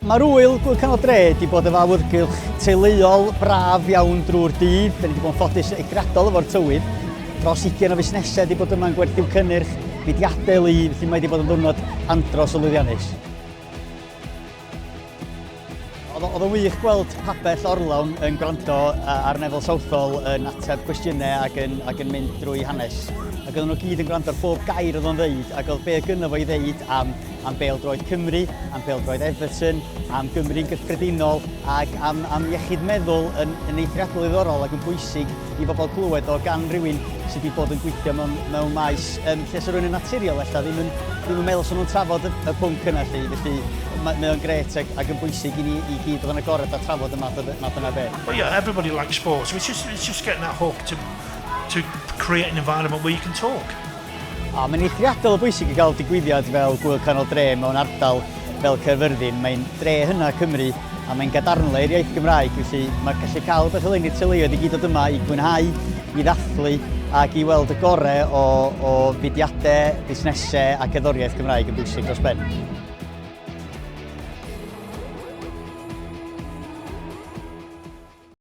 Mae'r ŵyl Ngwyl Canol Dre wedi bod efo awyrgylch teuluol braf iawn drwy'r dydd. Da ni wedi bod yn ffodus eithriadol efo'r tywydd. Dros 20 o fusnesau wedi bod yma'n gwerthu'r cynnyrch, fudiadau lu, felly mae wedi bod yn ddiwrnod andros o lwyddiannus. Oedd yn wych gweld Pabell Orlawn yn gwrando ar Nefel Southol yn ateb cwestiynau ac yn mynd drwy hanes. Ac oedden nhw gyd yn gwrando ar bob gair oedd o'n ddeud, ac oedd be gynno fo i ddeud am pêl-droed Cymru, am pêl-droed Everton, am Gymru'n gyffredinol, ac am iechyd meddwl yn eithriadol ddiddorol ac yn bwysig i bobl glywed o gan rhywun sydd wedi bod yn gweithio mewn maes lle sy'n rhywun yn naturiol ddim yn meddwl sy'n nhw'n trafod y pwnc yna lly, felly mae o'n gret ac yn bwysig i ni i gyd oedd yn agored a trafod y math yna be. Well, yeah, everybody likes sports. It's just getting that hook to create an environment where you can talk. Mae'n eithriadol o bwysig i gael digwyddiad fel Ngwyl Canol Dre mewn ardal fel Caerfyrddin. Mae'n dre hynna Cymru a mae'n gadarnlau i'r iaith Gymraeg, felly mae'n gallu cael beth o i'r teuluoedd i gyd o dyma i gwynhau, i ddathlu ac i weld y gorau o fudiadau, busnesau a cerddoriaeth Gymraeg yn bwysig dros ben.